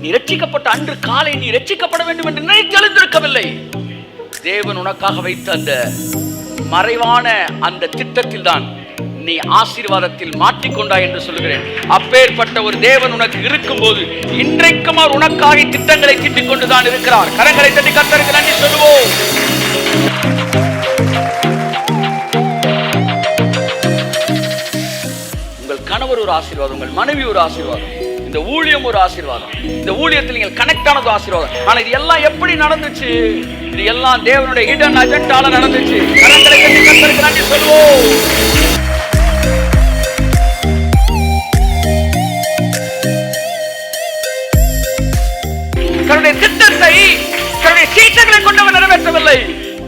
நீ ரட்சிக்கப்பட்ட அன்று காலை நீ ரட்சிக்கப்பட வேண்டும் என்று நினைத்து எழுந்திருக்கவில்லை. தேவன் உனக்காக வைத்த அந்த மறைவான அந்த திட்டத்தில் தான் நீ ஆசீர்வாதத்தில் மாற்றிக்கொண்டாய் என்று சொல்லுகிறேன். அப்பேற்பட்ட ஒரு தேவன் உனக்கு இருக்கும் போது இன்றைக்கும் அவர் உனக்காக திட்டங்களை திட்டிக் கொண்டுதான் இருக்கிறார். கரங்களை தட்டி கர்த்தருக்கு நன்றி சொல்லுவோம். உங்கள் கணவர் ஒரு ஆசீர்வாதம், உங்கள் மனைவி ஒரு ஆசீர்வாதம், இந்த ஊழியம் ஒரு ஆசீர்வாதம், இந்த ஊழியத்தில் நீங்கள் கனெக்ட் ஆனது ஆசீர்வாதம். ஆனா இது எல்லாம் எப்படி நடந்துச்சு? இது எல்லாம் தேவனுடைய ஹிடன் அஜெண்டால நடந்துச்சு. கரங்களை தட்டி கர்த்தருக்கு நன்றி சொல்லுவோம். தன்னுடைய திட்டத்தை தன்னுடைய சீட்டங்களை கொண்டு அவர் நிறைவேற்றவில்லை,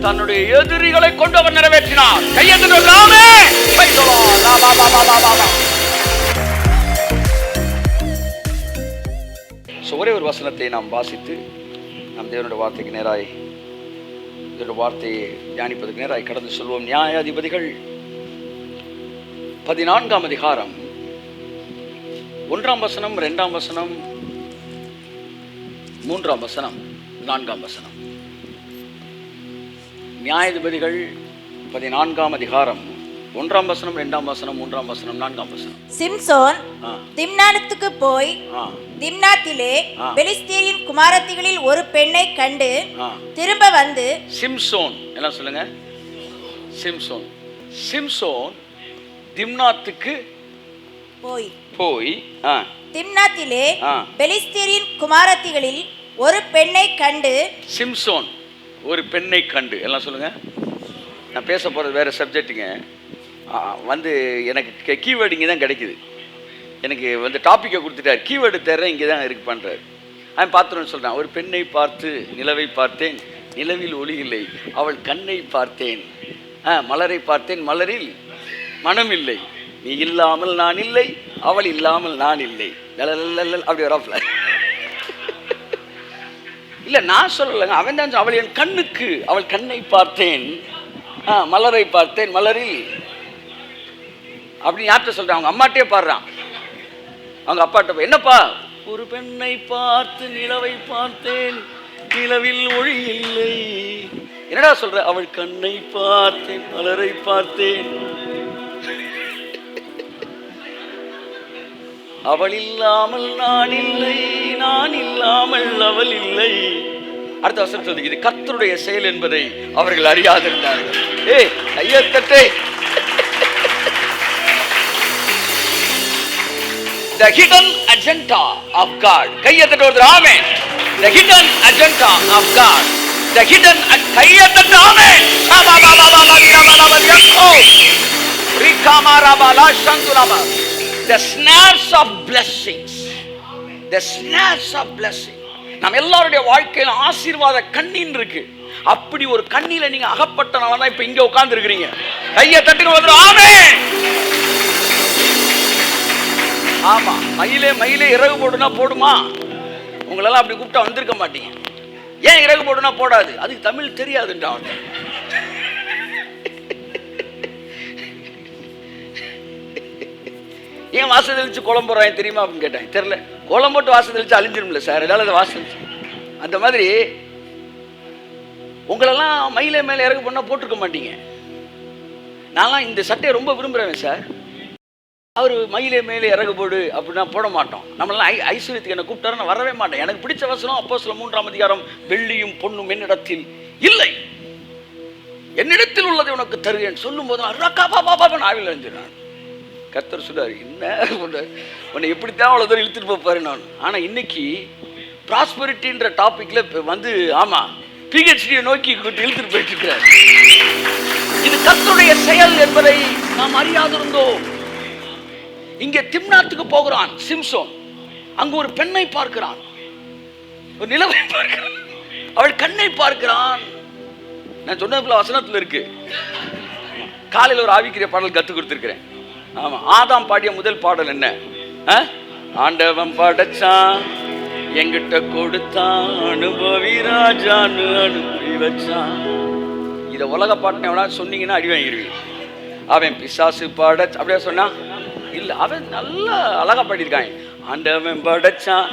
தன்னுடைய எதிரிகளை கொண்டு அவர் நிறைவேற்றினார். கையெழுந்தாமே ஒரே ஒரு வசனத்தை நாம் வாசித்து நம் தேவனுடைய வார்த்தைக்கு நேராய் இதனுடைய வார்த்தையை தியானிப்பதற்கு நேராய் கடந்து சொல்வோம். நியாயாதிபதிகள் 14ஆம் அதிகாரம் 1ஆம் வசனம், 2ஆம் வசனம், 3ஆம் வசனம், 4ஆம் வசனம். நியாயாதிபதிகள் 14ஆம் அதிகாரம் 1ஆம் வசனம், 2ஆம் வசனம், 3ஆம் வசனம், 4ஆம் வசனம். சிம்சோன் திம்னாத்துக்கு போய் திம்னாத்திலே பெலிஸ்தீரின் குமாரத்திகளில் ஒரு பெண்ணை கண்டு திரும்ப வந்து. சிம்சோன் என்ன சொல்லுங்க? சிம்சோன். சிம்சோன் திம்னாத்துக்கு போய் திம்னாத்திலே பெலிஸ்தீரின் குமாரத்திகளில் ஒரு பெண்ணை கண்டு. சிம்சோன் ஒரு பெண்ணை கண்டு. எல்லாம் சொல்லுங்க. நான் பேச போகிறது வேறு சப்ஜெக்ட்டுங்க. வந்து எனக்கு கீவேர்டு இங்கே தான் கிடைக்குது. எனக்கு வந்து டாப்பிக்கை கொடுத்துட்டார், கீவேர்டு தர்றேன் இங்கே தான் இருக்கு பண்ணுறாரு. அவன் பார்த்துருன்னு சொல்கிறான். ஒரு பெண்ணை பார்த்து நிலவை பார்த்தேன், நிலவில் ஒளி இல்லை. அவள் கண்ணை பார்த்தேன், மலரை பார்த்தேன், மலரில் மனம் இல்லை. நீ இல்லாமல் நான் இல்லை, அவள் இல்லாமல் நான் இல்லை. அப்படி வராப்ல இல்லை, நான் சொல்லலைங்க, அவன் தான். அவள் என் கண்ணுக்கு, அவள் கண்ணை பார்த்தேன், மலரை பார்த்தேன், மலரில் அப்படின்னு யார்கிட்ட சொல்கிறான்? அவங்க அம்மாட்டே பாடுறான். அவங்க அப்பாட்ட போய், என்னப்பா? ஒரு பெண்ணை பார்த்து நிலவை பார்த்தேன், நிலவில் ஒளி இல்லை. என்னடா சொல்ற? அவள் கண்ணை பார்த்தேன், மலரை பார்த்தேன், அவள் இல்லாமல் நான் இல்லை, நான் இல்லாமல் அவள் இல்லை. அடுத்த வசனம் சொல்லுது, இது கர்த்தருடைய செயல் என்பதை அவர்கள் அறியாதிருந்தார்கள். கையத்தட்டே. The hidden agenda of God. கையத்தட்ட ஒரு ஆமென். The hidden agenda of God. The hidden கையத்தட்ட amen. The snares of blessings. The snares of blessing. நம்ம எல்லாருடைய வாழ்க்கையில ஆசீர்வாத கண்ணின் இருக்கு. அப்படி ஒரு கண்ணில நீங்க அகப்பட்டனால தான் இப்ப இங்க உட்கார்ந்து இருக்கிறீங்க. கையை தட்டுங்க ஒரு ஆமென். ஆமா, மயிலே இறகு போடுனா போடுமா? உங்களெல்லாம் அப்படி கூப்பிட்டா வந்திருக்க மாட்டீங்க. ஏன் இறகு போடுனா போடாது? அதுக்கு தமிழ் தெரியாதுன்றான். ஏன் வாசல் தெளிச்சு குளம் போடுறாங்க தெரியுமா அப்படின்னு கேட்டேன். தெரியல. குளம் போட்டு வாசல் தெளிச்சு அழிஞ்சிரும்ல சார், அதனால அதை வாசல். அந்த மாதிரி உங்களெல்லாம் மயிலே மேலே இறகு பண்ணால் போட்டிருக்க மாட்டீங்க. நான்லாம் இந்த சட்டையை ரொம்ப விரும்புகிறேன் சார். அவர் மயிலே மேலே இறகு போடு அப்படின்னா போட மாட்டோம். நம்மளாம் ஐஸ்வர்யத்துக்கு என்ன கூப்பிட்டாரு, நான் வரவே மாட்டேன். எனக்கு பிடிச்ச வசனம் அப்போஸ்தலர் 3ஆம் அதிகாரம், வெள்ளியும் பொன்னும் என்னிடத்தில் இல்லை, என்னிடத்தில் உள்ளதை உனக்கு தருவேன் சொல்லும் போது நான் ஆவில் அழிஞ்சிடறேன். கர்த்தர் சொல்றாரு, என்ன உன்னை எப்படித்தான் அவ்வளோ தூரம் இழுத்துட்டு போப்பாரு நான். ஆனால் இன்னைக்கு ப்ராஸ்பெரிட்டின்ற டாபிக்ல வந்து பிஹெச்டியை நோக்கி இழுத்துட்டு போயிட்டு இருக்கிறார். இது கர்த்தருடைய செயல் என்பதை நாம் அறியாதிருந்தோம். இங்கே திம்னாத்துக்கு போகிறான் சிம்சோன். அங்கு ஒரு பெண்ணை பார்க்கிறான், ஒரு நிலவை பார்க்கிறான், அவள் கண்ணை பார்க்கிறான். நான் சொன்னதுல வசனத்தில் இருக்கு. காலையில் ஒரு ஆவிக்கிற பாடல் கற்றுக் கொடுத்துருக்கிறேன். ஆமா, ஆதாம் பாடிய முதல் பாடல் என்ன? ஆண்டவன் படைச்சான், எங்கிட்ட கொடுத்தான், அனுபவி ராஜான்னு அனுப்பி வச்சான். இதை உலக பாட்டுன்னு எவனா சொன்னீங்கன்னா அடி வாங்கிடுவீங்க. அவன் பிசாசு பாட அப்படியே சொன்னா இல்லை, அவன் நல்லா அழகா பாடியிருக்காங்க. ஆண்டவன் படைச்சான்.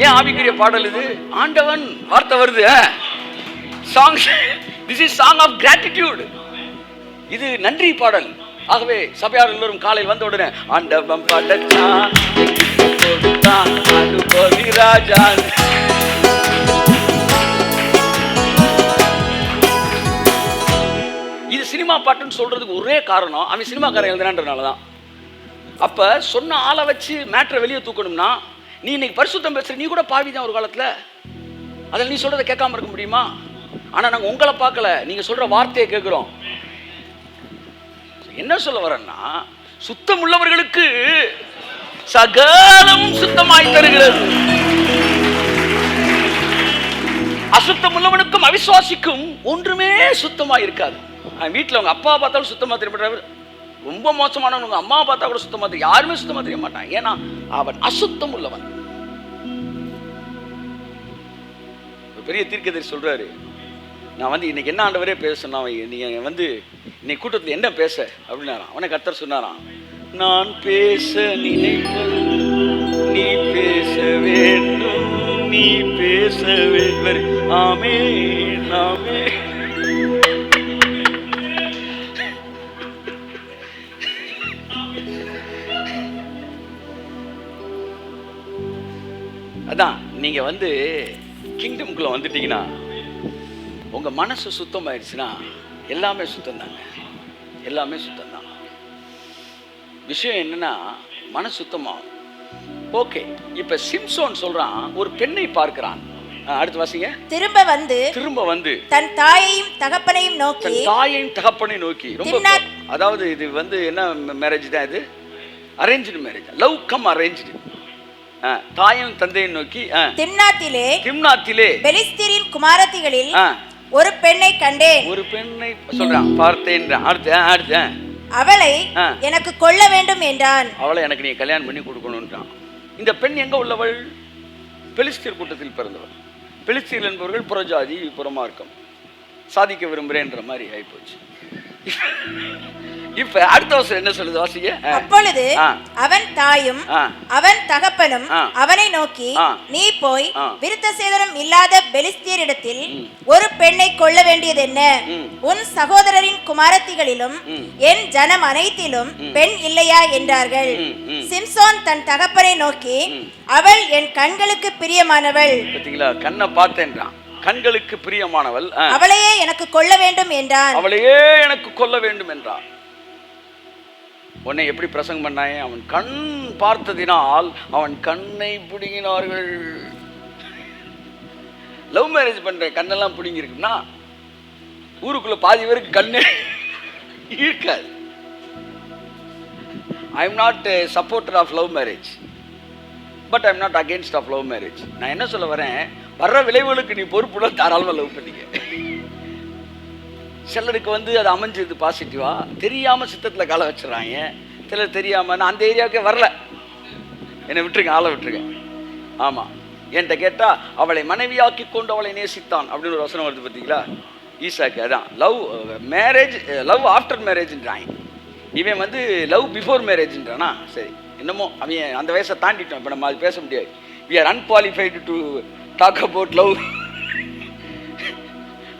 ஏன் ஆவிக்குரிய பாடல் இது? ஆண்டவன் வார்த்தை வருது. Song, this is song of gratitude. இது நன்றி பாடல். ஆகவே சபையார் எல்லோரும் காலையில் வந்த உடனே ஆண்டவன் படைச்சான், கொடுத்தான், அனுபவி ராஜா. இது சினிமா பாட்டுன்னு சொல்றதுக்கு ஒரே காரணம், அவன் சினிமாக்காரன் எழுதுனான்றதுனாலதான். அப்ப சொன்ன ஆளை வச்சு மேட்ரை வெளியே தூக்கணும்னா, நீ இன்னைக்கு பரிசுத்தம் பேசுற, நீ கூட பாவிதான் ஒரு காலத்துல. அதில் நீ சொல்றதை கேட்காம இருக்க முடியுமா? ஆனா நாங்க உங்களை பார்க்கல, நீங்க சொல்ற வார்த்தையை கேட்கிறோம். என்ன சொல்ல வரேன்னா, சுத்தம் உள்ளவர்களுக்கு சகலமும் சுத்தமாய் தருகிறது. அசுத்தம் உள்ளவனுக்கும் அவிசுவாசிக்கும் ஒன்றுமே சுத்தமாய் இருக்காது. வீட்டில் அவங்க அப்பா பார்த்தாலும் சுத்தமா தெரியப்படுறாரு, ரொம்ப மோசமானவங்க அம்மா பார்த்தா கூட சுத்தமா தெரியும், யாருமே சுத்தமா தெரிய மாட்டான். ஏன்னா அவன் அசுத்தம் உள்ளவன். பெரிய தீர்க்கதரிசி சொல்றாரு, நான் வந்து இன்னைக்கு என்ன ஆண்டவரே பேசணும், நீங்க வந்து இன்னைக்கு கூட்டத்தில் என்ன பேச அப்படின்னாராம். அவனை கர்த்தர் சொன்னாராம், நான் பேச நினைப்பது நீ பேச வேண்டும், நீ பேச வேண்டும். ஆமென் ஆமென். அதான் நீங்க வந்து கிங்டம்குள்ள வந்துட்டீங்கன்னா, உங்க மனசு சுத்தமாயிடுச்சுன்னா எல்லாமே சுத்தம் தாங்க, எல்லாமே சுத்தம் தான். விஷயம் என்னன்னா மனசு சுத்தமாகும். ஓகே, இப்ப சிம்சோன் சொல்றான், ஒரு பெண்ணை பார்க்கிறான். அடுத்து வாசிங்க. திரும்ப வந்து தன் தாயையும் தகப்பனையும் நோக்கி ரொம்ப, அதாவது இது வந்து என்ன மேரேஜ் தான் இது? Arranged marriage, love cum arranged. தாயும் தந்தையும் நோக்கி திம்னாத்திலே பெலிஸ்தீரின் குமாரத்திகளில் ஒரு பெண்ணை கண்டேன், ஒரு பெண்ணை சொல்றான், பார்த்தேன். அடுத்து அவளை எனக்கு கொள்ள வேண்டும் என்றான். அவளை எனக்கு நீ கல்யாணம் பண்ணி கொடுக்கணும்ன்றான். இந்த பெண் எங்க உள்ளவள்? பெலிஸ்தீர் கூட்டத்தில் பிறந்தவள். பெலிஸ்தீர் என்பவர்கள் புறஜாதி, புறமார்க்கம், சாதிக்க விரும்புறேன்ற மாதிரி ஆயிப்போச்சு. இப்ப அடுத்த வருஷம் என்ன சொல்லுது வாசிங்க. அப்பொழுது அவன் தாயும் அவன் தகப்பனும் அவனை நோக்கி, நீ போய் விருத்த சேதனம் இல்லாத பெலிஸ்தியரிடத்தில் ஒரு பெண்ணை கொள்ள வேண்டியது என்ன? உன் சகோதரரின் குமாரத்திகளிலும் என் ஜனம் அனைத்திலும் பெண் இல்லையா என்றார்கள். சிம்சோன் தன் தகப்பனை நோக்கி, அவள் என் கண்களுக்கு பிரியமானவள். பாத்தீங்களா, கண்ணை பார்த்தேன்றான், கண்களுக்கு பிரியமானவள், அவளையே எனக்கு கொள்ள வேண்டும் என்றான். அவளையே எனக்கு கொள்ள வேண்டும் என்றான். உன்னை எப்படி பிரசங்கம் பண்ணாயே, அவன் கண் பார்த்ததினால் அவன் கண்ணை பிடுங்கினார்கள். லவ் மேரேஜ் பண்ற கண்ணெல்லாம் பிடுங்கி இருக்குன்னா ஊருக்குள்ள பாதி பேருக்கு கண்ணே இருக்காது. I am not a supporter of love marriage, but I am not against of love marriage. நான் என்ன சொல்ல வரேன், வர்ற விளைவுகளுக்கு நீ பொறுப்புட தாராளமாக லவ் பண்ணிக்க. சிலருக்கு வந்து அது அமைஞ்சது பாசிட்டிவா, தெரியாம சித்தத்தில் காலை வச்சிடறாங்க. சிலர் தெரியாம, நான் அந்த ஏரியாவுக்கே வரல, என்னை விட்டுருங்க, ஆளை விட்டுருங்க. ஆமா, என்கிட்ட கேட்டா அவளை மனைவியாக்கி கொண்டு அவளை நேசித்தான் அப்படின்னு ஒரு வசனம் வருது பார்த்தீங்களா, ஈசாக்கு. அதான் லவ் மேரேஜ், லவ் ஆஃப்டர் மேரேஜ்ன்றாங்க. இவன் வந்து லவ் பிஃபோர் மேரேஜ்ன்றானா. சரி, என்னமோ அவன் அந்த வயசை தாண்டிட்டோம், இப்போ நம்ம அது பேச முடியாது. we are unqualified to talk about love.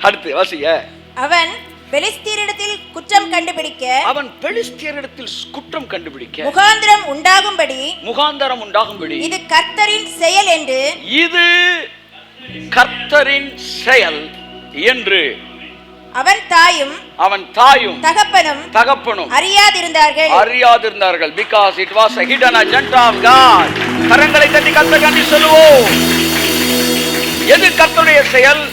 அடுத்து வாசிங்க. அவன் பெலிஸ்தியரிடத்தில் குற்றம் கண்டுபிடிக்க முகாந்தரம் உண்டாகும்படி இது கர்த்தரின் செயல் என்று அவன் தாயும் தகப்பனும் அறியாதிருந்தார்கள். because it was a hidden agenda of God. கரங்களை தட்டி கர்த்தரை சொல்லுவோம். எது கர்த்தருடைய செயல்?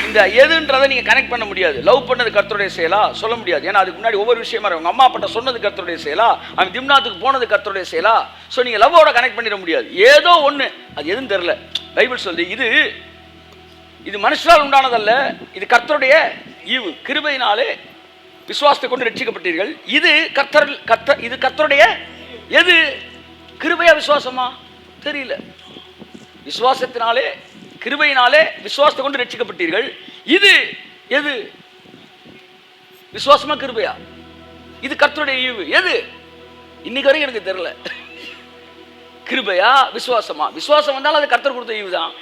இந்த எதுன்றதை நீங்க கனெக்ட் பண்ண முடியாது. லவ் பண்ணது கர்த்தருடைய செயலா சொல்ல முடியாது. ஏன்னா அதுக்கு முன்னாடி ஒவ்வொரு விஷயமா உங்க அம்மா அப்பா சொன்னது கர்த்தருடைய செயலா, அவன் திம்னாத்துக்கு போனது கர்த்தருடைய செயலா. ஸோ நீங்க லவ்வோட கனெக்ட் பண்ணிட முடியாது. ஏதோ ஒண்ணு, அது எதுன்னு தெரியல. பைபிள் சொல்லி இது மனுஷரால் உண்டானதல்ல, இது கர்த்தருடைய ஈவு. கிருபையினாலே விசுவாசத்தை கொண்டு ரட்சிக்கப்பட்டீர்கள். இது கர்த்தருடைய எது? கிருபையா விசுவாசமா தெரியல. விசுவாசத்தினாலே, கிருபையினாலே விசுவாசத்தை கொண்டு ரட்சிக்கப்பட்டீர்கள். இது எது? விசுவாசமா கிருபையா? இது கர்த்தருடைய ஈவு. எது? இன்னைக்கு வரைக்கும் எனக்கு தெரியல. கிருபையா விசுவாசமா? விசுவாசம் வந்தாலும் அது கர்த்தர் கொடுத்த ஈவு தான்.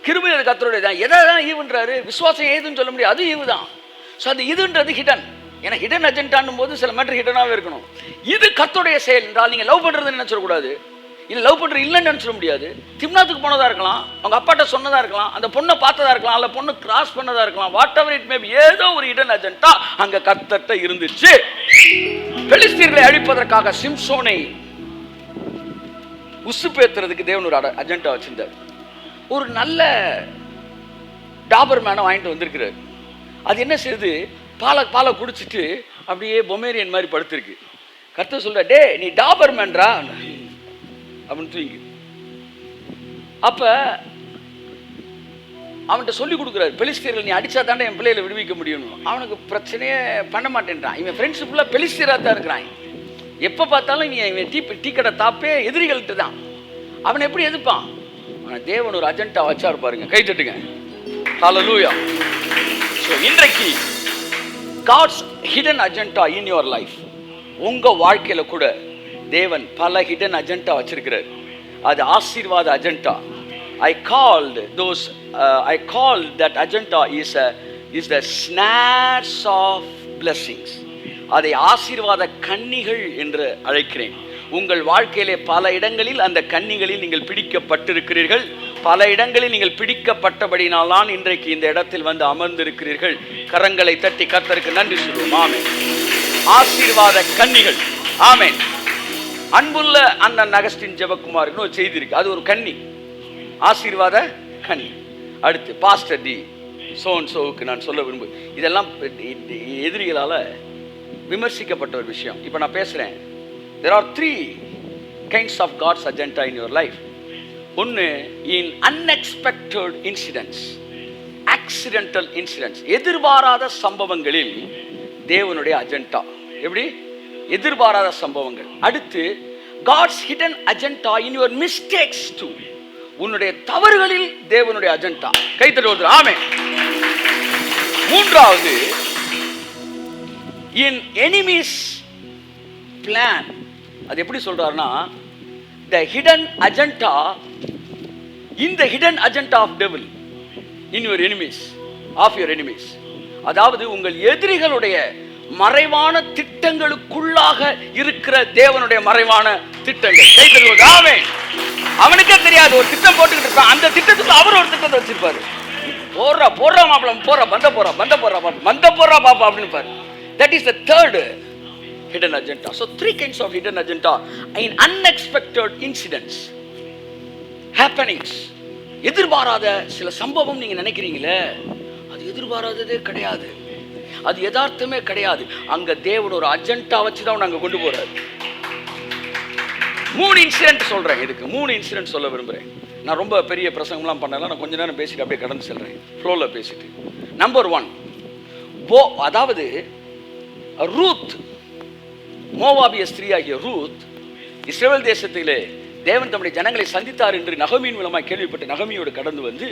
கிருபை அது கர்த்தருடைய தான். எதை தான் ஈவுன்றாரு? விசுவாசம் ஏதுன்னு சொல்ல முடியாது, அது ஈவு தான். ஸோ அது இதுன்றது ஹிடன். ஏன்னா ஹிடன் அஜெண்டான்னும் போது சில மேட்டர் ஹிடனாகவே இருக்கணும். இது கர்த்தருடைய செயல் என்றால் நீங்கள் லவ் பண்ணுறதுன்னு நினச்சிடக்கூடாது. இல்லை லவ் பண்ணுறது இல்லைன்னு நினச்சிட முடியாது. திம்னாத்துக்கு போனதாக இருக்கலாம், அவங்க அப்பாட்ட சொன்னதாக இருக்கலாம், அந்த பொண்ணை பார்த்ததா இருக்கலாம், அல்ல பொண்ணு கிராஸ் பண்ணதாக இருக்கலாம், வாட் எவர் இட் மேபி, ஏதோ ஒரு ஹிடன் அஜெண்டா அங்கே கர்த்தர்ட்ட இருந்துச்சு. பெலிஸ்தீர்களை அழிப்பதற்காக சிம்சோனை உசுப்பேத்துறதுக்கு தேவன் ஒரு அஜெண்டா வச்சிருந்தார். ஒரு நல்ல டாபர் மேனை வாங்கிட்டு வந்திருக்கிறார். அது என்ன செய்யுது? பாலை குடிச்சிட்டு அப்படியே பொமேரியன் மாதிரி படுத்திருக்கு. கர்த்தர் சொல்ற, டே நீ டாபர் மேன்ரா அப்படின்னு தூங்கி. அப்ப அவன்கிட்ட சொல்லி கொடுக்குறாரு, பெலிஸ்தீர்கள் நீ அடிச்சா தாண்டா என் பிள்ளைகளை விடுவிக்க முடியும். அவனுக்கு பிரச்சனையே பண்ண மாட்டேன்றான். இவன் ஃப்ரெண்ட்ஸ் ஃபுல்லாக பெலிஸ்தீராக தான் இருக்கிறான். எப்போ பார்த்தாலும் இவன் டீ கடை தாப்பே எதிரிகள்கிட்ட தான். அவன் எப்படி எதிர்ப்பான்? அவன் தேவன் ஒரு அஜெண்டா வச்சாரு பாருங்க. கை தட்டுங்க. ஹல்லேலூயா. ஸோ இன்றைக்கு God's hidden agenda in your life, உங்க வாழ்க்கையில கூட தேவன் பல ஹிடன் அஜெண்டா வச்சிருக்கிறார். அது ஆசீர்வாத agenda. I called that agenda is the snares of blessings. அதை ஆசீர்வாத கன்னிகள் என்று அழைக்கிறேன். உங்கள் வாழ்க்கையிலே பல இடங்களில் அந்த கன்னிகளில் நீங்கள் பிடிக்கப்பட்டிருக்கிறீர்கள். பல இடங்களில் நீங்கள் பிடிக்கப்பட்டபடினால்தான் இன்றைக்கு இந்த இடத்தில் வந்து அமர்ந்திருக்கிறீர்கள். கரங்களை தட்டி கர்த்தருக்கு நன்றி சொல்லுவோம். ஆமென். ஆசீர்வாத கன்னிகள். ஆமென். அன்புள்ள அண்ணன் அகஸ்டின் ஜெபக்குமாருக்கு ஒரு செய்தி இருக்கு. அது ஒரு கன்னி, ஆசீர்வாத கன்னி. அடுத்து பாஸ்டர் டி சோவுக்கு நான் சொல்ல விரும்பு, இதெல்லாம் எதிரிகளால் விமர்சிக்கப்பட்ட ஒரு விஷயம். இப்போ நான் பேசுகிறேன். There are 3 kinds of God's agenda in your life. ஒன்று, in unexpected incidents, accidental incidents, எதிர்பாராத சம்பவங்களில் தேவனுடைய அஜெண்டா. எப்படி? எதிர்பாராத சம்பவங்கள். அடுத்து, God's hidden agenda in your mistakes too. உன்னுடைய தவறுகளில் தேவனுடைய அஜெண்டா. கைத்தட்டு. ஆமென். மூன்றாவது, in enemies plan. அது எப்படி சொல்றாருன்னா, the hidden agenda in the hidden agenda of devil in your enemies, of your enemies. அதாவது உங்கள் எதிரிகளுடைய மறைவான திட்டங்களுக்குள்ளாக இருக்கிற தேவனுடைய மறைவான திட்டங்கள். கைத்தட்டுவது. ஆமென். அவனுக்கே தெரியாது, ஒரு திட்டம் போட்டுக்கிட்டு இருப்பான். அந்த திட்டத்துக்கு அவர் ஒரு திட்டத்தை வச்சிருப்பாரு. போடுறா மாப்பிளம், பந்த போடுறா பாப்பா அப்படின்னு பாரு. That is the third hidden agenda. So 3 kinds of hidden agenda in unexpected incidents, happenings. எதிர்பாராத சில சம்பவம் நீங்க நினைக்கிறீங்களே, அது எதிர்பாராததே கிடையாது, அது யதார்த்தமே கிடையாது. அங்க தேவன் ஒரு அஜெண்டா வச்சுதான் அங்க கொண்டு போறாரு. 3 இன்சிடென்ட் சொல்றேன். இதுக்கு 3 இன்சிடென்ட் சொல்ல விரும்புறேன். நான் ரொம்ப பெரிய பிரசங்கம்லாம் பண்ணல, நான் கொஞ்ச நேரம் பேசிட்டு அப்படியே கடந்து செல்றேன், ஃப்ளோல பேசிட்டு. நம்பர் 1, அதாவது ரூத், மோவாபிய ஸ்திரீயாகிய ரூத் இஸ்ரவேல் தேசத்திலே தேவன் தம்முடைய ஜனங்களை சந்தித்தார் என்று நகமியின் மூலமாக கேள்விப்பட்ட நகமியோடு கடந்து வந்து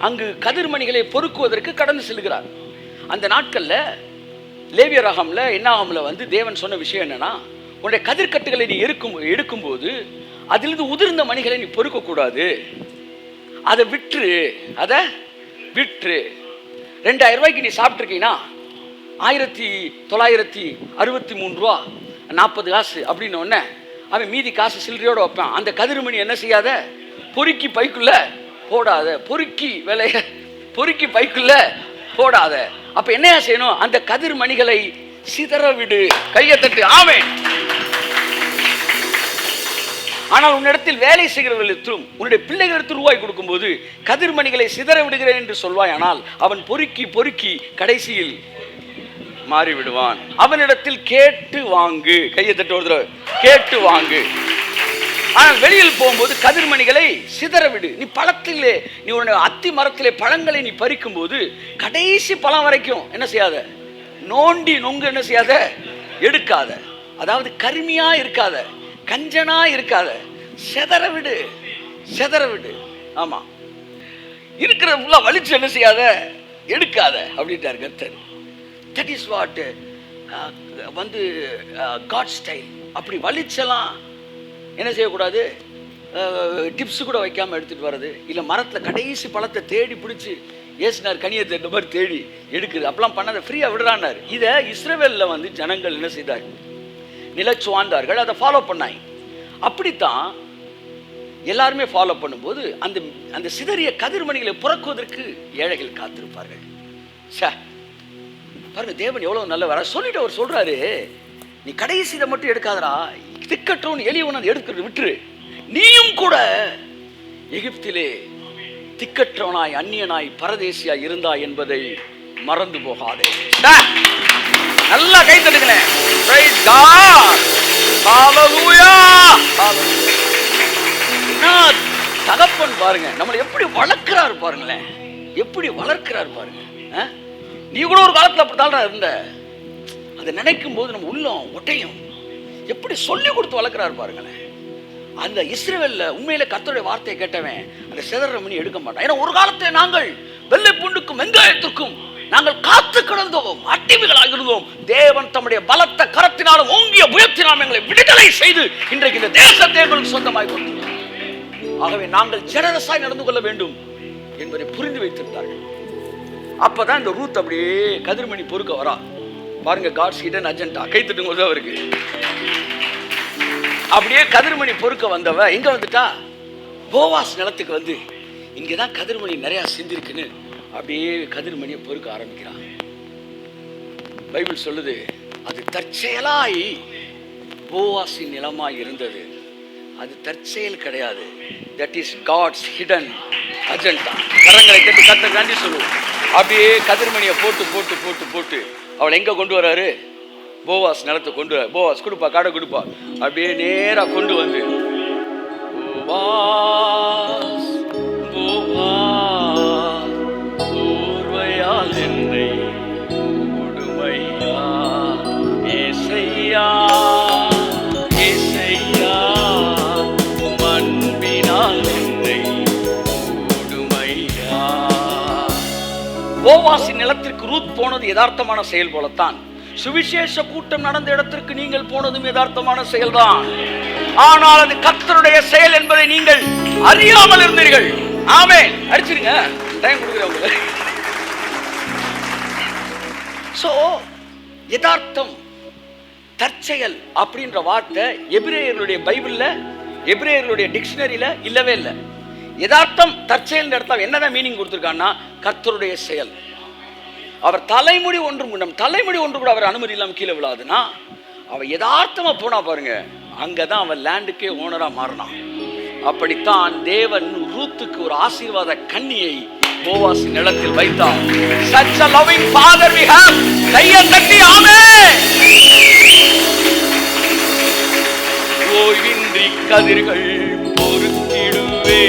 அங்கு கதிர்மணிகளை பொறுக்குவதற்கு கடந்து செல்கிறார். அந்த நாட்களில் லேவியராகம்ல என்னாகம்ல வந்து தேவன் சொன்ன விஷயம் என்னன்னா, உன்னுடைய கதிர்கட்டுகளை நீ எடுக்கும்போது அதிலிருந்து உதிர்ந்த மணிகளை நீ பொறுக்கக்கூடாது, அதை விற்று 2000 ரூபாய்க்கு நீ சாப்பிட்ருக்கீங்கன்னா 1963 ரூபா 40 காசு அப்படின்னு ஒன்று அவன் மீதி காசு சில்லறையோடு வைப்பான். அந்த கதிர்மணி என்ன செய்யாத, பொறுக்கி பைக்குள்ள போடாத, பொறுக்கி பைக்குள்ள போடாத. அப்ப என்னையா செய்யணும்? அந்த கதிர்மணிகளை சிதற விடு. கையை தட்டு. ஆமென். ஆனால் உன்னிடத்தில் வேலை செய்கிறவர்களுக்கும் உன்னுடைய பிள்ளைகளுக்கு ரூபாய் கொடுக்கும்போது கதிர்மணிகளை சிதற விடுகிறேன் என்று சொல்வாய். ஆனால் அவன் பொறுக்கி கடைசியில் மாறிவிடுவான். அவனிடத்தில் கேட்டு வாங்கு. கையை தட்டு. ஒரு தடவை கேட்டு வாங்கு. ஆனால் வெளியில் போகும்போது கதிர்மணிகளை சிதற விடு. நீ பழத்திலே, நீ உன்னுடைய அத்தி மரத்திலே பழங்களை நீ பறிக்கும் போது கடைசி பழம் வரைக்கும் என்ன செய்யாத, நோண்டி நொங்கு என்ன செய்யாத, எடுக்காத. அதாவது கருமையா இருக்காத, கஞ்சனா இருக்காத, செதற விடு. ஆமா, இருக்கிற ஃபுல்லா வலிச்சு என்ன செய்யாத, எடுக்காத அப்படின்ட்டார் கர்த்தர். தட் இஸ் வாட் வந்து காட் ஸ்டைல். அப்படி வலிச்செல்லாம் என்ன செய்யக்கூடாது, டிப்ஸ் கூட வைக்காமல் எடுத்துகிட்டு வர்றது, இல்லை மரத்தில் கடைசி பழத்தை தேடி பிடிச்சி ஏசுனார் கனியை தேடி மாதிரி தேடி எடுக்குது, அப்பெல்லாம் பண்ணாத ஃப்ரீயாக விடுறான்னார். இதை இஸ்ரவேலில் வந்து ஜனங்கள் என்ன செய்தார், நிலச்சு வாழ்ந்தார்கள், அதை ஃபாலோ பண்ணாங்க. அப்படித்தான் எல்லாருமே ஃபாலோ பண்ணும்போது அந்த அந்த சிதறிய கதிர்மணிகளை புறக்குவதற்கு ஏழைகள் காத்திருப்பார்கள். பாருங்க, தேவன் எவ்வளவு நல்லவரா சொல்லிட்டு அவர் சொல்றாரு, நீ கடைசி இதை மட்டும் எடுக்காதரா, திக்கற்றவன் எளியவன் அதை எடுக்கிறது விட்டுரு, நீயும் கூட எகிப்திலே திக்கற்றவனாய் அந்நியனாய் பரதேசியாய் இருந்தாய் என்பதை மறந்து போகாதே. நல்லா கை தட்டுங்களேன். தகப்பன் பாருங்க நம்மளை எப்படி வளர்க்கிறாரு பாருங்களேன், எப்படி வளர்க்கிறாரு பாருங்க. நீ கூட ஒரு காலத்துல அப்படித்தான் இருந்த, அதை நினைக்கும் போது நம்ம உள்ளம் ஒட்டையும். எப்படி சொல்லி கொடுத்து வளர்க்கிறாரு பாருங்களேன். அந்த இஸ்ரவேல்ல உண்மையில கர்த்தருடைய வார்த்தையை கேட்டவன் அந்த சிதற மணி எடுக்க மாட்டான். ஏன்னா ஒரு காலத்தில் நாங்கள் வெள்ளை பூண்டுக்கும் வெங்காயத்திற்கும் நாங்கள் காத்து கிடந்தோம், அடிமைகளாக இருந்தோம். தேவன் தம்முடைய பலத்த கரத்தினாலும் ஓங்கிய புயத்தினாலும் எங்களை விடுதலை செய்து இன்றைக்கு இந்த தேசத்தை எங்களுக்கு சொந்தமாய் கொடுத்தார். ஆகவே நாங்கள் ஜெனரஸாய் நடந்து கொள்ள வேண்டும் என்பதை புரிந்து வைத்திருந்தார்கள். அப்பதான் இந்த ரூத் அப்படியே கதிர்மணி பொறுக்க வரா பாருங்க. God's hidden agenda. கை தட்டுங்க அவருக்கு. அப்படியே கதிர்மணி பொறுக்க வந்தவ எங்க வந்துட்டா, போவாஸ் நிலத்துக்கு வந்து இங்கதான் கதிர்மணி நிறைய சிந்திருக்குன்னு அப்படியே கதிர்மணியை பொறுக்க ஆரம்பிக்கிறான். பைபிள் சொல்லுது, அது தற்செயலாய் போவாஸின் நிலமாய் இருந்தது. அது தற்செயல் கிடையாது. That is God's hidden agenda. கரங்களை கட்டி கத்த தாண்டி சொல்லுவோம். அப்படியே கதிர்மணியை போட்டு போட்டு போட்டு போட்டு அவளை எங்க கொண்டு வராரு, போவாஸ் நிலத்தை கொண்டு வர. போவாஸ் கொடுப்பா, காடை கொடுப்பா, அப்படியே நேரா கொண்டு வந்து போவாஸ் போவாஸ் ஊர்வையால் என்னை கொடுமையா ஏசையா ஏசையா மண்பினால் என்னை கொடுமையா. போவாசின் நிலத்திற்கு ரூத் போனது யதார்த்தமான செயல் போலத்தான் சுவிசேஷ கூட்டம் நடந்த இடத்திற்கு நீங்கள் போனதும் யதார்த்தமான செயல்தான். ஆனால் அது கர்த்தருடைய செயல் என்பதை நீங்கள் அறியாமல் இருந்தீர்கள். ஆமென். அடிச்சிருங்க, டைம் கொடுக்குறவங்க. சோ யதார்த்தம் தற்செயல் அப்படின்ற வார்த்தை எபிரேயர்களுடைய பைபிள்ல, எபிரேயர்களுடைய டிக்ஷனரியில இல்லவே இல்லை. யதார்த்தம் தற்செயல் இடத்துல என்னதான் மீனிங் கொடுத்திருக்கான்னா, கர்த்தருடைய செயல். அவர் தலைமுடி ஒன்று கூட அவர் அனுமதி இல்லாமல் கீழே விழாதுன்னா, அவன் யதார்த்தமா போனா பாருங்க, அங்கதான் அவன் லேண்டுக்கே ஓனரா மாறினான். அப்படித்தான் தேவன் ரூத்துக்கு ஒரு ஆசீர்வாத கன்னியை போவாஸ் நிலத்தில் வைத்தார். Such a loving father we have. கையை தட்டி ஆமென். ஓய்வின்றி கதிர்கள் பொறுத்திடுவே,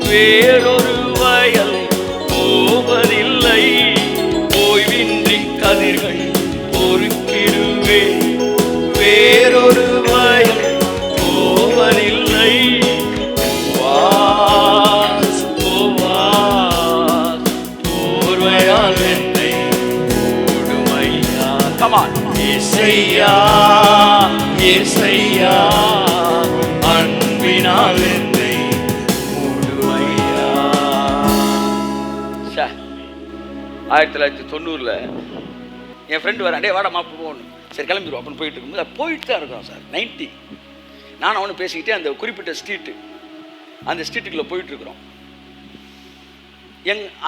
வேறொரு வயல் போவதில்லை. ஓய்வின்றி கதிர்கள் பொறுக்கிடுவே, வேறொரு வயல் போவதில்லை. போவாஸ் போவாஸ் போர்வையால் என்னை மூடுமையா. Come on. ஏசையா ஏசையா அன்பினால் என்னை மூடுமையா. 1990 என் ஃப்ரெண்டு வர, அடே வாடா மாப்பு போகணும், சரி கிளம்பிடுவோம் அப்படின்னு போயிட்டு இருக்கும்போது போயிட்டு தான் இருக்கிறோம் சார். 90 நான் அவனு பேசிக்கிட்டே அந்த குறிப்பிட்ட ஸ்ட்ரீட்டு, அந்த ஸ்ட்ரீட்டுக்குள்ளே போயிட்டுருக்குறோம்.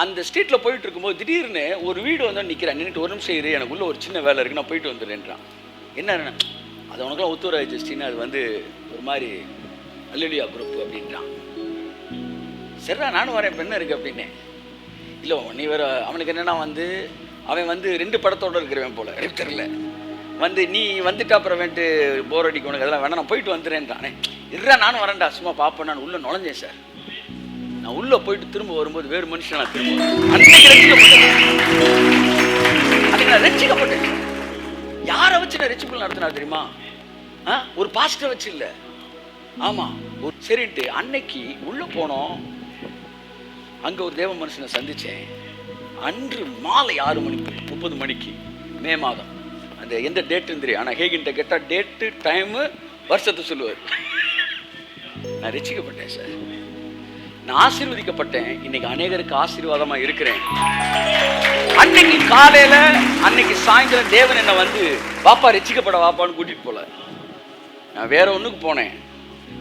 அந்த ஸ்ட்ரீட்டில் போயிட்டு இருக்கும்போது திடீர்னு ஒரு வீடு வந்து நிற்கிறேன். நின்றுட்டு ஒரு நிமிஷம் இரு, எனக்குள்ளே ஒரு சின்ன வேலை இருக்குது, நான் போயிட்டு வந்துடுறேன்றான். என்ன அது உனக்குலாம் ஒத்துவராய் ஜஸ்டின்னு, அது வந்து ஒரு மாதிரி அல்லேலூயா குரூப் அப்படின்றான். சரிடா நானும் வரேன், பெண்ணு இருக்குது அப்படின்னு. இல்லை நீ வேறு, அவனுக்கு என்னென்னா வந்து அவன் வந்து 2 படத்தோடு இருக்கிறவன் போல் தெரியல. வந்து நீ வந்துட்டு அப்புறம் வந்துட்டு போர் அடிக்க உனக்கு அதெல்லாம் வேணா, நான் போயிட்டு வந்துடுறேன்றானே. இல்லைடா நானும் வரேன்டா, சும்மா பார்ப்பேன். நான் உள்ளே நுழைஞ்சேன் சார். நான் உள்ளே போயிட்டு திரும்ப வரும்போது வேறு மனுஷன் நான் திரும்ப அன்னைக்கு ரட்சிக்கப்பட்டேன். யாரை வச்சு நான் ரட்சிப்பு நடத்தினா தெரியுமா? ஒரு பாஸ்டரை வச்சு இல்லை. ஆமாம், ஒரு சரின்ட்டு அன்னைக்கு உள்ளே போனோம். அங்கே ஒரு தேவ மனுஷனை சந்தித்தேன். அன்று மாலை 6 மணிக்கு 30 மணிக்கு மே மாதம். அந்த எந்த டேட்டுன்னு தெரியும், ஆனால் ஹேகின்ட்ட கேட்டால் டேட்டு டைமு வருஷத்தை சொல்லுவார். நான் ரட்சிக்கப்பட்டேன் சார். நான் ஆசீர்வதிக்கப்பட்டேன். இன்னைக்கு அநேகருக்கு ஆசீர்வாதமா இருக்கிறேன். அன்னைக்கு காலையில அன்னைக்கு சாயந்தரம் தேவன் என்ன வந்து வாப்பா ரட்சிக்கப்பட வாப்பான்னு கூட்டிட்டு போல. நான் வேற ஒண்ணுக்கு போனேன்.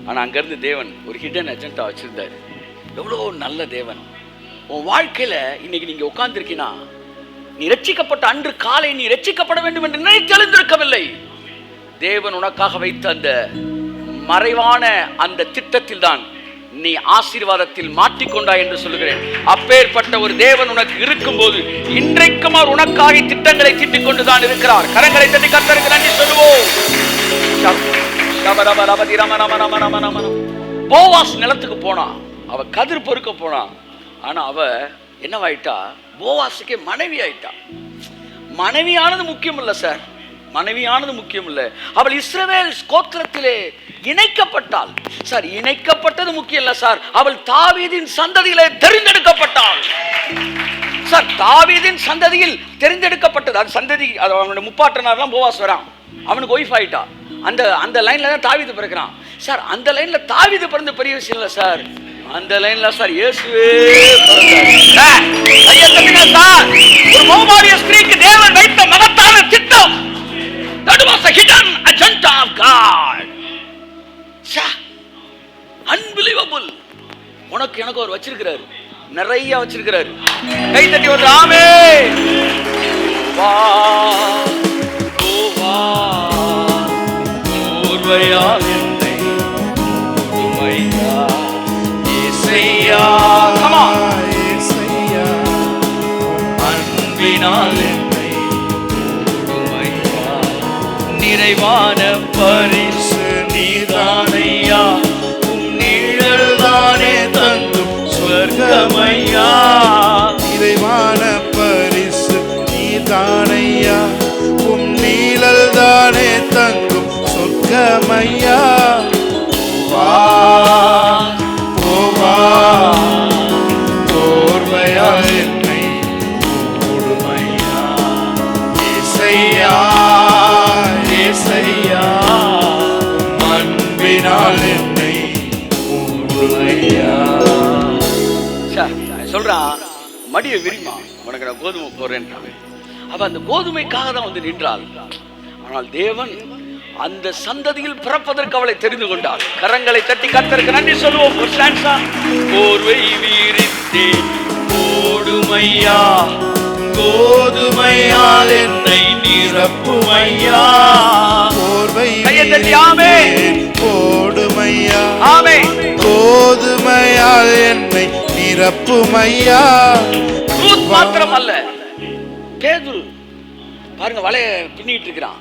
ஆனா அங்கிருந்து தேவன் ஒரு ஹிடன் அஜெண்டா வச்சிருந்தாரு. எவ்வளோ நல்ல தேவன். உன் வாழ்க்கையில இன்னைக்கு நீங்க உட்கார்ந்துருக்கீனா, நீ ரட்சிக்கப்பட்ட அன்று காலை நீ ரட்சிக்கப்பட வேண்டும் என்று நினைத்தெழுந்திருக்கவில்லை. தேவன் உனக்காக வைத்த அந்த மறைவான அந்த திட்டத்தில் தான் நீ ஆசீர்வாதத்தில் மாட்டிக்கொண்டாய் என்று சொல்லுகிறேன். அப்பேற்பட்ட ஒரு தேவன் உனக்கு இருக்கும்போது இன்றைக்கும் அவர் உனக்காக திட்டங்களை தீட்டிக் கொண்டுதான் இருக்கிறார். கரங்களை தட்டி கர்த்தருக்கு நன்றி சொல்லுவோம். போவாஸ் நிலத்துக்கு போனா, அவ கதிர் பொறுக்க போனா. ஆனா அவ என்னவாயிட்டா, போவாஸுக்கே மனைவி ஆயிட்டா. மனைவியானது முக்கியம் இல்ல சார், மனைவியானது முக்கியம் இல்ல. அவள் இஸ்ரவேல் கோத்திரத்திலே இணைக்கப்பட்டாள் சார். இணைக்கப்பட்டது முக்கியம் இல்ல சார், அவள் தாவீதின் சந்ததியிலே தெரிந்தெடுக்கப்பட்டாள் சார். தாவீதின் சந்ததியில் தெரிந்தெடுக்கப்பட்டது. அது சந்ததி, அவனுடைய முப்பாட்டனார்லாம் போவாஸ் வரான், அவனுக்கு ஒய்ஃப் ஆயிட்டா. அந்த லைன்ல தான் தாவீது பிறக்கிறான் சார். அந்த லைன்ல தாவீது பிறந்த பெரிய விஷயம் இல்ல சார், அந்த லைன்ல சார் இயேசுவே பிறந்தார். ஒரு மோவாபிய ஸ்திரீக்கு தேவன் வைத்த மகத்தான திட்டம். That was a hidden agenda of God. Unbelievable. உனக்கு எனக்கு அவர் வச்சிருக்கிறாரு, நிறைய வச்சிருக்கிறாரு. கை தட்டி ஒரு ஆமென். வா வா ஓர்வையா என்னை உமையா இசையா. come on இசையா அன்பினால் என்னை உமையா. நிறைவான பரிசு நீதானையா, உம் நிழல் தானே தந்தும் சொர்க்கமையா. நிறைவான பரிசு நீதானையா, உம் நிழல் தானே தந்தும் சொர்க்கமையா. வா வா ஓர்மையா என்னை மூடுமையா. இசையா இசையா அன்பினால் என்னை மூடுமையா. சொல்றான், மடியை விரிமா, உனக்கு நான் கோதுமை போறேன்றாங்க. அவ அந்த கோதுமைக்காக தான் வந்து நின்றாள். ஆனால் தேவன் அந்த சந்ததியில் பிறப்பதற்கு அவளை தெரிந்து கொண்டாள். கரங்களை தட்டி கர்த்தருக்கு நன்றி சொல்லுவோம். ஒரு ஸ்டான்ஸா. போர்வை வீரித்தே போடுமையா, கோதுமையால் என்னை நிரப்புமையா. போர்வை கையை தட்டி ஆமென் போடுமையா, ஆமென். கோதுமையால் என்னை நிரப்புமையா. ரூத் மாத்திரம் அல்ல, பேதுரு பாருங்க வலைய பின்னிட்டு இருக்கிறான்.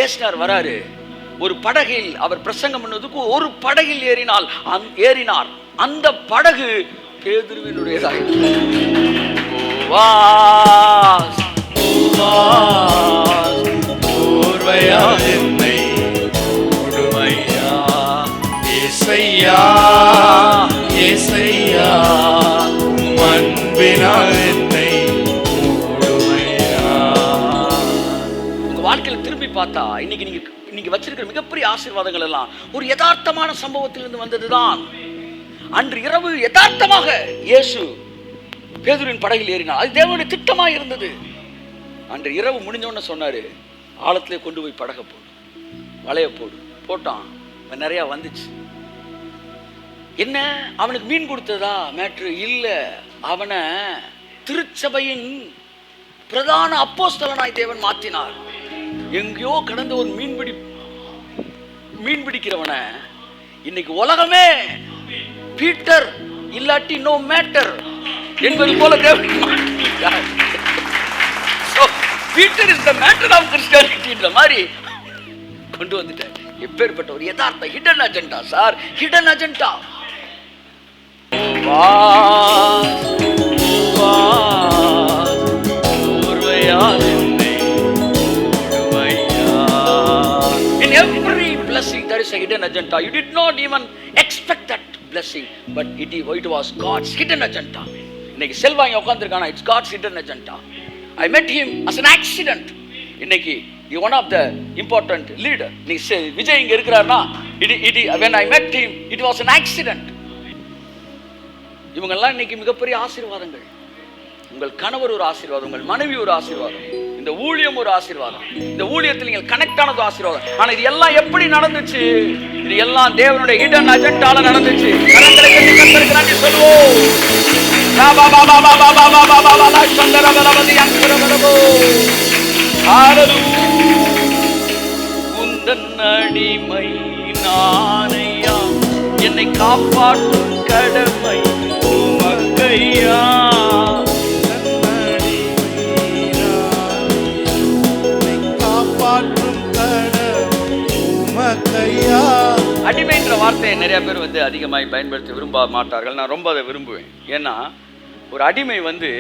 ஏசுனார் வராரு. ஒரு படகில் அவர் பிரசங்கம் பண்ணதுக்கு ஒரு படகில் ஏறினார். அந்த படகு பேதுருவினுடையதாக. என்னை மூடுமையா. இசையா இசையா அன்பினால் என்னை மூடுமையா. உங்க வாழ்க்கையில திரும்பி பார்த்தா இன்னைக்கு வச்சிருக்கிற மிகப்பெரிய ஆசீர்வாதங்கள் எல்லாம் ஒரு யதார்த்தமான சம்பவத்திலிருந்து வந்ததுதான். அன்று இரவு யதார்த்தமாக இயேசு பேதுருவின் படகில் ஏறினார். அது தேவனுடைய திட்டமா இருந்தது. அன்று இரவு முடிஞ்சோன்னு சொன்னாரு, ஆழத்திலே கொண்டு போய் படக போடு, வலைய போடு. போட்டான், நிறைய வந்துச்சு. என்ன அவனுக்கு மீன் கொடுத்ததா மேட்ரு இல்ல, அவனை திருச்சபையின் பிரதான அப்போஸ்தலனாய் தேவன் மாற்றினார். எங்கேயோ கடந்த ஒரு மீன் பிடிக்கிறவனை இன்னைக்கு உலகமே பீட்டர் இல்லாட்டி நோ மேட்டர் என்பது போல தேவன் மாற்றினார். Peter is the matter of கிறிஸ்டியானிட்டின்ற மாதிரி கொண்டு வந்துட்டார். எப்பேற்பட்ட ஒரு யதார்த்த hidden agenda sir, hidden agenda. In every blessing there is a hidden agenda. You did not even expect that blessing, but it was God's hidden agenda. இன்னைக்கு செல்வாங்க உட்கார்ந்திருக்கானா, it's God's hidden agenda. I met him as an accident. இன்னைக்கு one of the important leader. நீ விஜய் இங்க இருக்கிறார்னா when I met him it was an accident. இவங்கெல்லாம் இன்னைக்கு மிகப்பெரிய ஆசீர்வாதங்கள். உங்கள் கணவர் ஒரு ஆசீர்வாதம், உங்கள் மனைவி ஒரு ஆசீர்வாதம், இந்த ஊழியம் ஒரு ஆசீர்வாதம், இந்த ஊழியத்தில் நீங்கள் கனெக்ட் ஆனது ஆசீர்வாதம். ஆனா இது எல்லாம் எப்படி நடந்துச்சு? இது எல்லாம் தேவனுடைய ஹிடன் அஜெண்டால நடந்துச்சு. கரங்களை கட்டி கர்த்தருக்கு நன்றி சொல்லுவோம். உந்தன் அடிமை நானையா, என்னை காப்பாற்றும் கடமை உமக்கையா. அடிமைன்ற வார்த்தையை நிறைய பேர் வந்து அதிகமாக பயன்படுத்தி விரும்ப மாட்டார்கள். நான் ரொம்ப அதை விரும்புவேன். ஏன்னா ஒரு அடிமை வந்து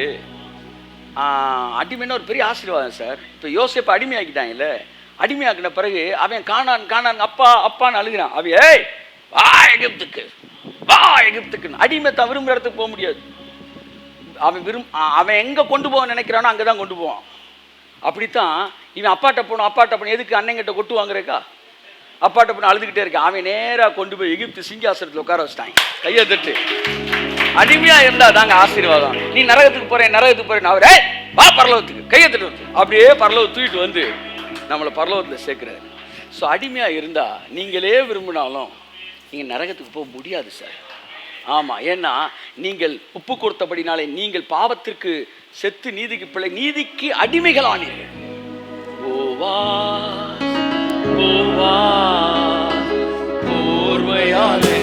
அடிமைன்னா ஒரு பெரிய ஆசீர்வாதம் சார். இப்போ யோசேப்பு அடிமையாக்கிட்டாங்கல்ல, அடிமையாக்கின பிறகு அவன் காணான் அப்பா அப்பான்னு அழுகிறான். அவன் ஏய் வா எகிப்துக்கு அடிமை தான் விரும்புகிற இடத்துக்கு போக முடியாது. அவன் எங்கே கொண்டு போக நினைக்கிறானோ அங்கே தான் கொண்டு போவான். அப்படித்தான் இவன் அப்பாட்ட போகணும் எதுக்கு அண்ணங்கிட்ட கொட்டு வாங்குறக்கா? அப்பாட்ட போன அழுதுகிட்டே இருக்கான். அவன் நேராக கொண்டு போய் எகிப்து சிங்காசனத்தில் உட்கார வச்சிட்டாங்க. கையை தட்டு. அடிமையா இருந்தா தாங்க ஆசீர்வாதம். நீ நரகத்துக்கு போறேன் அவரே வா பரலோகத்துக்கு, கையை தட்டு, அப்படியே பரலோகம் தூக்கிட்டு வந்து நம்மளை பரலோகத்தில் சேர்க்கிறாரு. ஸோ அடிமையா இருந்தா நீங்களே விரும்பினாலும் நீங்க நரகத்துக்கு போக முடியாது சார். ஆமா, ஏன்னா நீங்கள் உப்பு கொடுத்தபடினாலே நீங்கள் பாவத்திற்கு செத்து நீதிக்கு அடிமைகளானீர்கள். ஓர்வையாலே